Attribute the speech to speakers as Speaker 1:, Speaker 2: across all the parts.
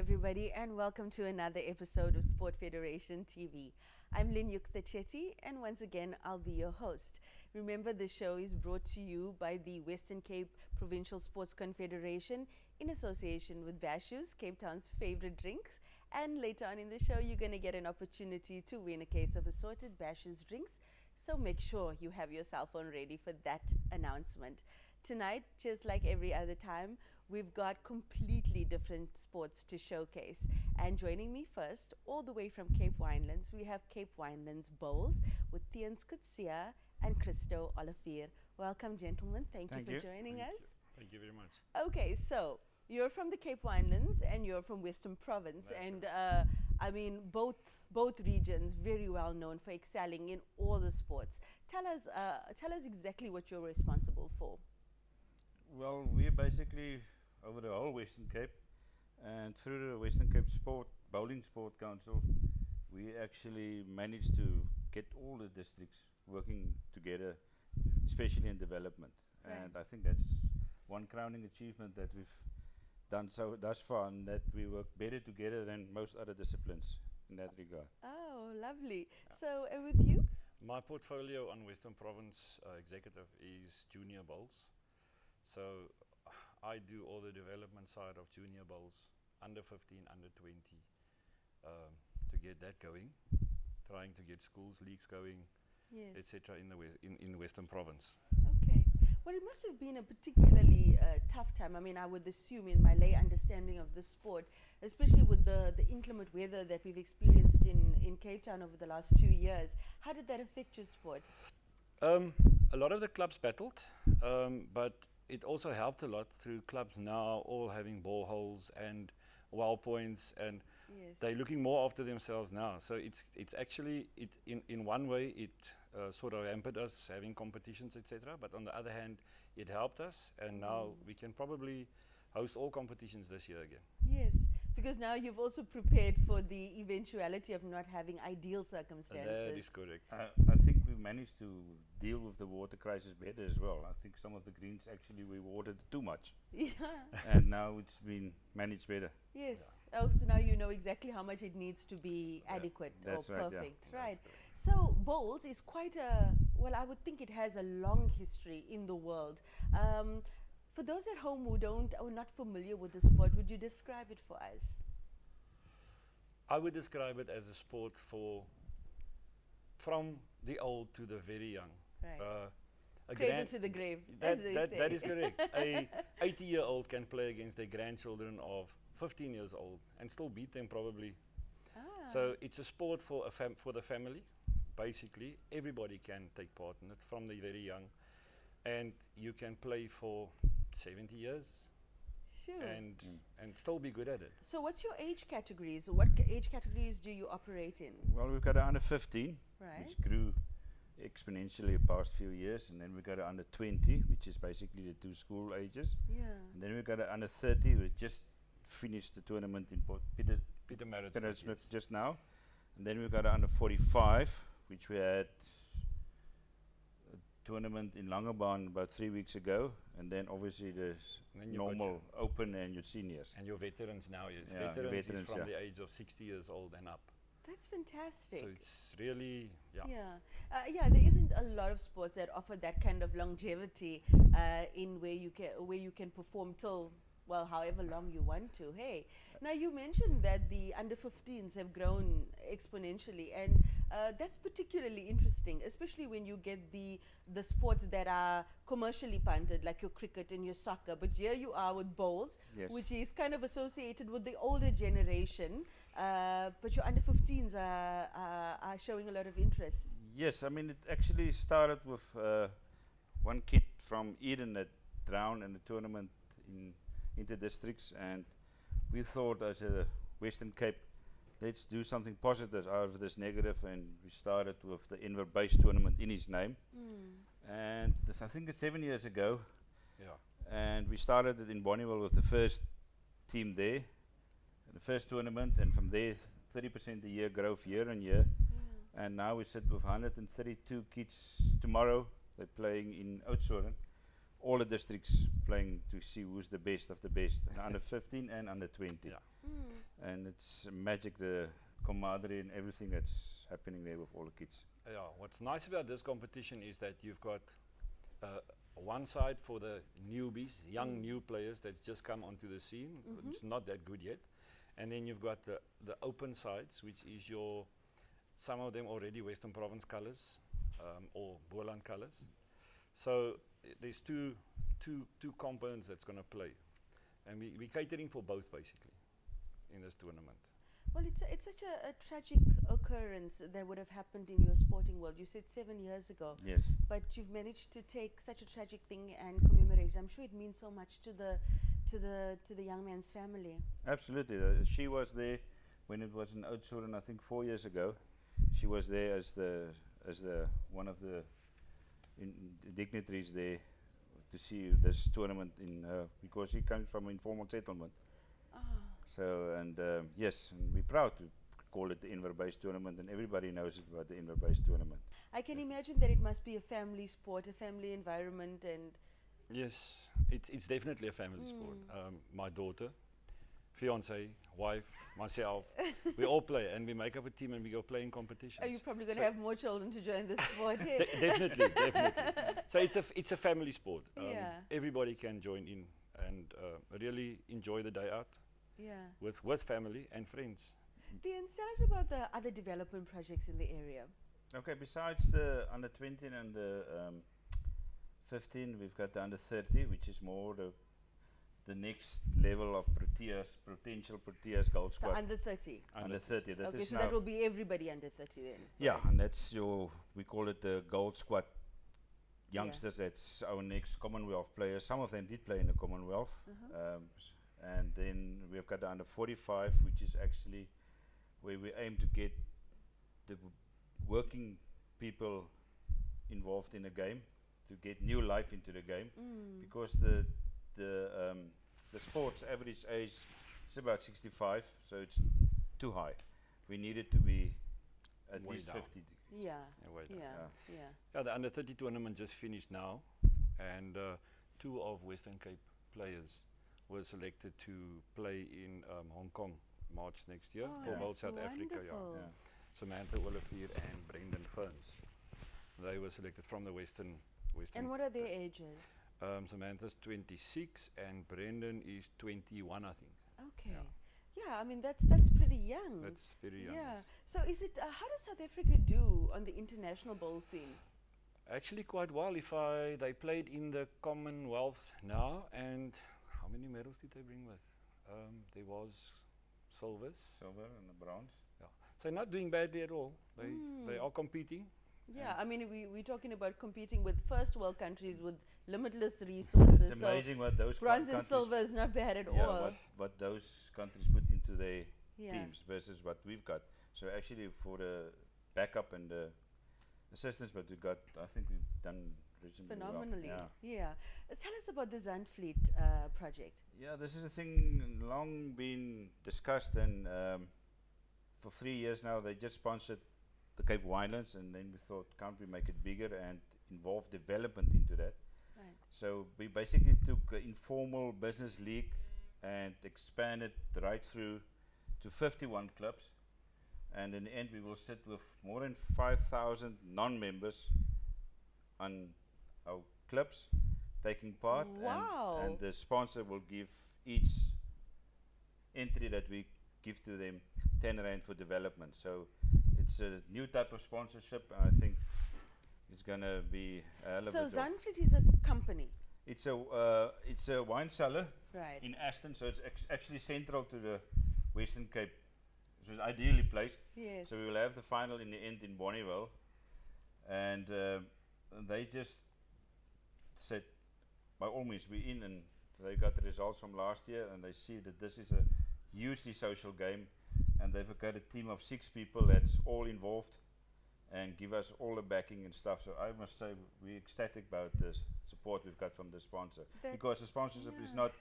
Speaker 1: everybody, and welcome to another episode of Sport Federation TV. I'm Theuns, and once again, I'll be your host. Remember, the show is brought to you by the Western Cape Provincial Sports Confederation in association with Bashu's, Cape Town's favorite drinks. And later on in the show, you're going to get an opportunity to win a case of assorted Bashu's drinks. So make sure you have your cell phone ready for that announcement. Tonight, just like every other time, we've got completely different sports to showcase. And joining me first, all the way from Cape Winelands, we have Cape Winelands Bowls with Theuns Coetzee and Christo, Olivier. Welcome, gentlemen. Thank you for joining us.
Speaker 2: Thank you very much.
Speaker 1: Okay, so you're from the Cape Winelands and you're from Western Province.
Speaker 2: That's
Speaker 1: and I mean, both regions very well known for excelling in all the sports. Tell us exactly what you're responsible for.
Speaker 3: Well, we're basically over the whole Western Cape, and through the Western Cape Bowling Sport Council, we actually managed to get all the districts working together, especially in development.
Speaker 1: Right.
Speaker 3: And I think that's one crowning achievement that we've done thus far, and that we work better together than most other disciplines in that regard.
Speaker 1: Oh, lovely. Yeah. So, and with you?
Speaker 2: My portfolio on Western Province Executive is junior bowls. So I do all the development side of junior bowls, under 15, under 20, to get that going, trying to get schools, leagues going,
Speaker 1: yes,
Speaker 2: etc. in Western Province.
Speaker 1: Okay. Well, it must have been a particularly tough time. I mean, I would assume, in my lay understanding of the sport, especially with the inclement weather that we've experienced in Cape Town over the last 2 years. How did that affect your sport?
Speaker 2: A lot of the clubs battled, but it also helped a lot through clubs now all having boreholes and well points, and
Speaker 1: yes,
Speaker 2: they're looking more after themselves now. So it's actually, in one way it sort of hampered us having competitions, etc. But on the other hand, it helped us, and now we can probably host all competitions this year again.
Speaker 1: Yes, because now you've also prepared for the eventuality of not having ideal circumstances.
Speaker 2: That is correct.
Speaker 3: I think we managed to deal with the water crisis better as well. I think some of the greens actually we watered too much.
Speaker 1: Yeah.
Speaker 3: And now it's been managed better.
Speaker 1: Yes. Yeah. Oh, so now you know exactly how much it needs to be adequate or perfect.
Speaker 3: Yeah.
Speaker 1: Right. So bowls is quite a, well, I would think it has a long history in the world. For those at home who are not familiar with the sport, would you describe it for us?
Speaker 2: I would describe it as a sport from the old to the very young.
Speaker 1: Right. Cradle to the grave, as they say.
Speaker 2: That is correct. A 80-year-old can play against their grandchildren of 15 years old and still beat them probably.
Speaker 1: Ah.
Speaker 2: So it's a sport for the family, basically. Everybody can take part in it from the very young. And you can play for 70 years.
Speaker 1: Sure.
Speaker 2: And still be good at it.
Speaker 1: So what's your age categories? What age categories do you operate in?
Speaker 3: Well, we've got under 15,
Speaker 1: right,
Speaker 3: which grew exponentially the past few years, and then we've got under 20, which is basically the two school ages.
Speaker 1: Yeah.
Speaker 3: And then we've got under 30, we just finished the tournament in
Speaker 2: Pietermaritzburg
Speaker 3: just now. And then we've got under 45, which we had tournament in Langebaan about 3 weeks ago, and then obviously the normal open and your seniors.
Speaker 2: And your veterans now,
Speaker 3: veterans
Speaker 2: is from the age of 60 years old and up.
Speaker 1: That's fantastic.
Speaker 2: So it's really,
Speaker 1: yeah, there isn't a lot of sports that offer that kind of longevity in where you can perform till, well, however long you want to. Hey, now you mentioned that the under 15s have grown exponentially, and that's particularly interesting, especially when you get the sports that are commercially punted, like your cricket and your soccer. But here you are with bowls,
Speaker 3: yes,
Speaker 1: which is kind of associated with the older generation. But your under 15s are showing a lot of interest.
Speaker 3: Yes, I mean, it actually started with one kid from Eden that drowned in the tournament in inter-districts, and we thought as a Western Cape, let's do something positive out of this negative, and we started with the Inver-based tournament in his name. And this, I think it's 7 years ago, and we started it in Bonnieville with the first team there, the first tournament, and from there 30% a year growth year on year, and now we sit with 132 kids. Tomorrow they're playing in Oudtshoorn, all the districts playing to see who's the best of the best, under 15 and under 20.
Speaker 2: Yeah.
Speaker 3: And it's magic, the camaraderie and everything that's happening there with all the kids.
Speaker 2: Yeah, what's nice about this competition is that you've got one side for the newbies, young new players that's just come onto the scene. It's not that good yet. And then you've got the open sides, which is some of them already Western Province colours or Boland colours. So there's two components that's going to play. And we're catering for both basically in this tournament.
Speaker 1: Well, it's such a tragic occurrence that would have happened in your sporting world. You said 7 years ago.
Speaker 3: Yes.
Speaker 1: But you've managed to take such a tragic thing and commemorate it. I'm sure it means so much to the young man's family.
Speaker 3: Absolutely. She was there when it was in Oudtshoorn, I think 4 years ago. She was there as the one of the dignitaries there to see this tournament because he comes from informal settlement. So, and yes, and we're proud to call it the Inver-based tournament, and everybody knows about the Inver-based tournament.
Speaker 1: I can imagine that it must be a family sport, a family environment, and
Speaker 2: yes, it's definitely a family sport. My daughter, fiance, wife, myself, we all play, and we make up a team and we go play in competitions.
Speaker 1: are you probably going to have more children to join the sport here?
Speaker 2: Definitely. So it's a family sport.
Speaker 1: Yeah.
Speaker 2: Everybody can join in and really enjoy the day out.
Speaker 1: Yeah.
Speaker 2: With family and friends.
Speaker 1: Theuns, tell us about the other development projects in the area.
Speaker 3: Okay, besides the under 20 and the 15, we've got the under 30, which is more the next level of potential Proteas gold
Speaker 1: The
Speaker 3: squad.
Speaker 1: under 30.
Speaker 3: Under 30. That
Speaker 1: Okay,
Speaker 3: is
Speaker 1: so
Speaker 3: now
Speaker 1: that will be everybody under 30 then.
Speaker 3: yeah, and that's we call it the gold squad youngsters. That's our next Commonwealth players. Some of them did play in the Commonwealth. And then we've got the under 45, which is actually where we aim to get the working people involved in the game, to get new life into the game, because the sports average age is about 65, so it's too high. We need it to be at
Speaker 2: Way
Speaker 3: least
Speaker 2: down.
Speaker 3: 50.
Speaker 1: Yeah.
Speaker 2: Way down.
Speaker 1: Yeah.
Speaker 2: Yeah, the under 30 tournament just finished now, and 2 of Western Cape players were selected to play in Hong Kong March next year for World South Africa.
Speaker 1: Wonderful.
Speaker 3: Yeah.
Speaker 2: Samantha, Olivier and Brendan Theuns. They were selected from the Western.
Speaker 1: And what are their ages?
Speaker 2: Samantha's 26 and Brendan is 21, I think.
Speaker 1: Okay. Yeah, I mean that's pretty young.
Speaker 2: That's very young.
Speaker 1: Yeah. So is it how does South Africa do on the international bowl scene?
Speaker 2: Actually quite well. They played in the Commonwealth now, and how many medals did they bring with? There was silver
Speaker 3: and the bronze.
Speaker 2: Yeah. So not doing badly at all. They are competing.
Speaker 1: Yeah, I mean we're talking about competing with first world countries with limitless resources.
Speaker 3: It's amazing what those
Speaker 1: bronze and
Speaker 3: countries
Speaker 1: silver is not bad at
Speaker 3: yeah,
Speaker 1: all.
Speaker 3: what those countries put into their
Speaker 1: Yeah.
Speaker 3: teams versus what we've got. So actually for the backup and the assistance what we got, I think we've done reasonably
Speaker 1: Phenomenally.
Speaker 3: well.
Speaker 1: Yeah. Tell us about the Zandvliet project.
Speaker 3: Yeah, this is a thing long been discussed, and for 3 years now they just sponsored the Cape Winelands, and then we thought, can't we make it bigger and involve development into that?
Speaker 1: Right.
Speaker 3: So we basically took an informal business league and expanded right through to 51 clubs, and in the end we will sit with more than 5,000 non-members on our clubs taking part.
Speaker 1: Wow.
Speaker 3: And the sponsor will give each entry that we give to them 10 rand for development. So it's a new type of sponsorship, and I think it's gonna be a hell of
Speaker 1: So
Speaker 3: a job.
Speaker 1: Zandvliet is a company.
Speaker 3: It's a wine cellar
Speaker 1: Right.
Speaker 3: in Aston, so it's actually central to the Western Cape. So it's ideally placed.
Speaker 1: Yes.
Speaker 3: So we will have the final in the end in Bonnieville, and they just said, by all means, we're in, and they got the results from last year, and they see that this is a hugely social game, and they've got a team of 6 people that's all involved and give us all the backing and stuff. So I must say we're ecstatic about the support we've got from the sponsor,
Speaker 1: That
Speaker 3: because the sponsorship is
Speaker 1: yeah.
Speaker 3: not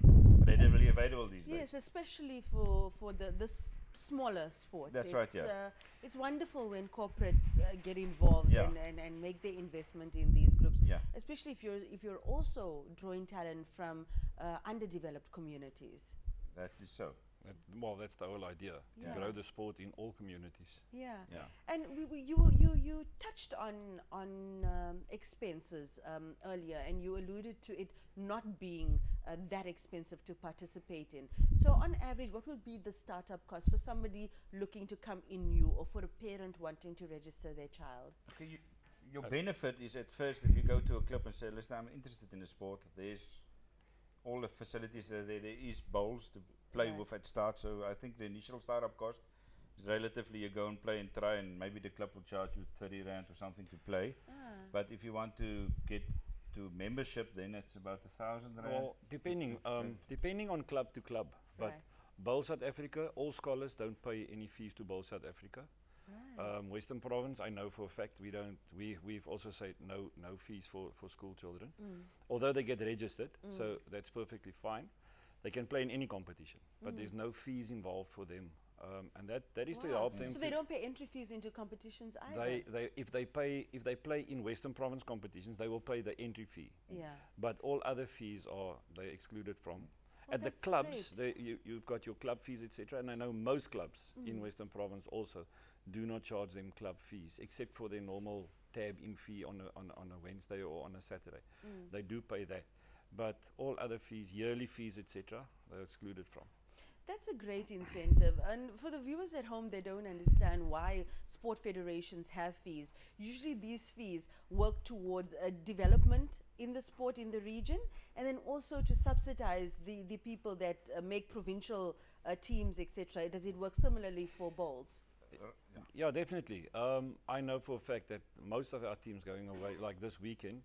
Speaker 3: readily available these days.
Speaker 1: Yes, especially for smaller sports.
Speaker 3: That's right, yeah.
Speaker 1: It's wonderful when corporates get involved
Speaker 3: Yeah.
Speaker 1: and make their investment in these groups,
Speaker 3: Yeah.
Speaker 1: especially if you're also drawing talent from underdeveloped communities.
Speaker 3: That is so.
Speaker 2: Well, that's the whole idea,
Speaker 1: Yeah.
Speaker 2: to grow the sport in all communities.
Speaker 1: Yeah.
Speaker 3: Yeah.
Speaker 1: And you touched on expenses earlier, and you alluded to it not being that expensive to participate in. So on average, what would be the startup cost for somebody looking to come in new, or for a parent wanting to register their child?
Speaker 3: Okay, your benefit is at first if you go to a club and say, listen, I'm interested in the sport, there's all the facilities there. There is bowls to play
Speaker 1: Right.
Speaker 3: with at start. So I think the initial startup cost is relatively, you go and play and try, and maybe the club will charge you 30 rand or something to play. But if you want to get to membership, then it's about 1,000 rand.
Speaker 2: Well, depending on club to club, but
Speaker 1: Right.
Speaker 2: Bowl South Africa, all scholars don't pay any fees to Bowl South Africa.
Speaker 1: Right.
Speaker 2: Western Province, I know for a fact we don't. We've also said no fees for school children, although they get registered, so that's perfectly fine. They can play in any competition, but there's no fees involved for them, and that is to
Speaker 1: Wow.
Speaker 2: help them.
Speaker 1: So
Speaker 2: to
Speaker 1: they don't pay entry fees into competitions either.
Speaker 2: if they play in Western Province competitions, they will pay the entry fee.
Speaker 1: Yeah.
Speaker 2: But all other fees they excluded from.
Speaker 1: Well,
Speaker 2: At the
Speaker 1: that's
Speaker 2: clubs,
Speaker 1: great.
Speaker 2: you've got your club fees, etc. And I know most clubs in Western Province also do not charge them club fees, except for their normal tab-in fee on a Wednesday or on a Saturday. They do pay that. But all other fees, yearly fees, etc., they're excluded from.
Speaker 1: That's a great incentive. And for the viewers at home, they don't understand why sport federations have fees. Usually these fees work towards a development in the sport in the region, and then also to subsidize the people that make provincial teams, etc. Does it work similarly for bowls?
Speaker 2: Yeah, definitely. I know for a fact that most of our teams going away, like this weekend,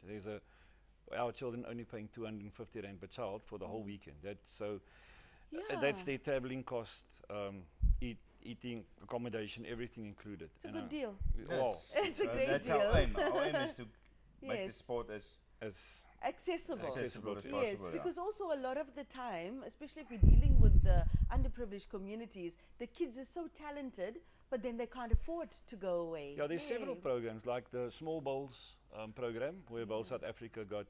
Speaker 2: our children only paying 250 rand per child for the whole weekend. That's their traveling cost, eating, accommodation, everything included.
Speaker 1: It's a good deal.
Speaker 2: Well,
Speaker 1: It's a great
Speaker 3: that's
Speaker 1: deal.
Speaker 3: our aim. Our aim is to make
Speaker 1: Yes.
Speaker 3: the sport as
Speaker 1: Accessible.
Speaker 3: accessible as
Speaker 2: Yes,
Speaker 3: possible.
Speaker 1: Yes,
Speaker 3: yeah.
Speaker 1: because also a lot of the time, especially if we're dealing with the underprivileged communities, the kids are so talented, but then they can't afford to go away.
Speaker 2: yeah, there's several
Speaker 1: Yay.
Speaker 2: programs like the Small Bowls program, where Bowl South Africa got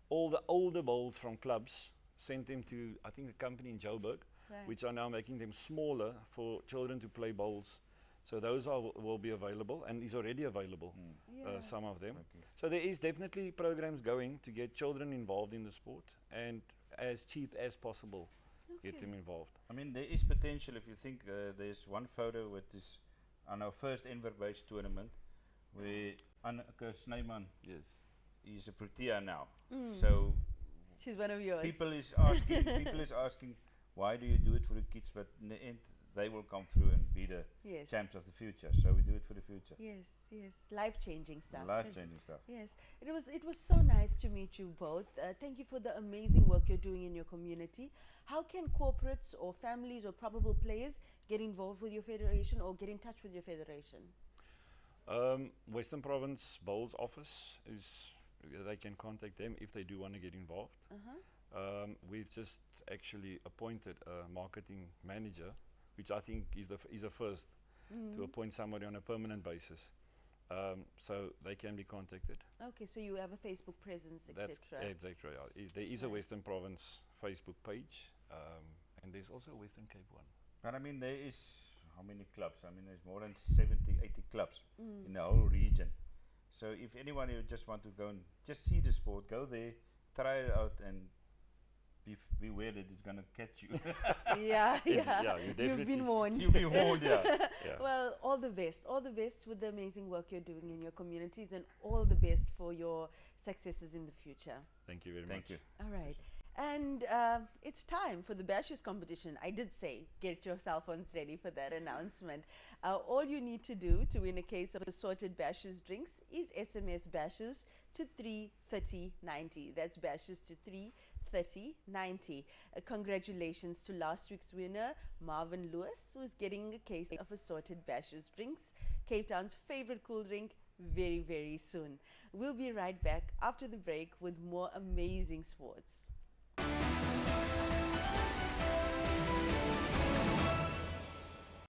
Speaker 2: all the older bowls from clubs, sent them to, I think, the company in Joburg,
Speaker 1: Right.
Speaker 2: which are now making them smaller for children to play bowls. So those will be available, and is already available,
Speaker 1: Yeah.
Speaker 2: some of them.
Speaker 3: Okay.
Speaker 2: So there is definitely programs going to get children involved in the sport, and as cheap as possible, get
Speaker 1: Okay.
Speaker 2: them involved.
Speaker 3: I mean, there is potential if you think there's one photo with this on our first Enver-based tournament where Anneke Snyman
Speaker 2: Yes.
Speaker 3: is a Protea now. So
Speaker 1: She's one of yours.
Speaker 3: people is asking, why do you do it for the kids? But in the end, they will come through and be the
Speaker 1: Yes.
Speaker 3: champs of the future. So we do it for the future.
Speaker 1: Yes, yes. Life-changing stuff.
Speaker 3: Life-changing stuff.
Speaker 1: Yes, it was so nice to meet you both. Thank you for the amazing work you're doing in your community. How can corporates or families or probable players get involved with your federation or get in touch with your federation?
Speaker 2: Western Province Bowls office they can contact them if they do want to get involved. We've just actually appointed a marketing manager, which I think is a first to appoint somebody on a permanent basis. So they can be contacted.
Speaker 1: Okay, so you have a Facebook presence,
Speaker 2: That's
Speaker 1: etc.
Speaker 2: exactly right. There is a
Speaker 1: Right.
Speaker 2: Western Province Facebook page, and there's also a Western Cape one.
Speaker 3: But I mean, there is how many clubs? I mean, there's more than 70, 80 clubs in the whole region. So if anyone who just want to go and just see the sport, go there, try it out, and beware that it's going to catch you.
Speaker 1: Yeah,
Speaker 2: It's-
Speaker 1: yeah.
Speaker 2: yeah, you
Speaker 1: You've
Speaker 2: definitely-
Speaker 1: been warned.
Speaker 3: You'll be warned, yeah.
Speaker 2: Yeah.
Speaker 1: Well, all the best with the amazing work you're doing in your communities, and all the best for your successes in the future.
Speaker 2: Thank you very
Speaker 3: Thank
Speaker 2: much.
Speaker 3: you.
Speaker 1: All right. And it's time for the Bashes competition. I did say get your cell phones ready for that announcement. All you need to do to win a case of assorted Bashes drinks is SMS Bashes to 33090. That's Bashes to 33090. Congratulations to last week's winner, Marvin Lewis, who's getting a case of assorted Bashes drinks, Cape Town's favorite cool drink, very, very soon. We'll be right back after the break with more amazing sports.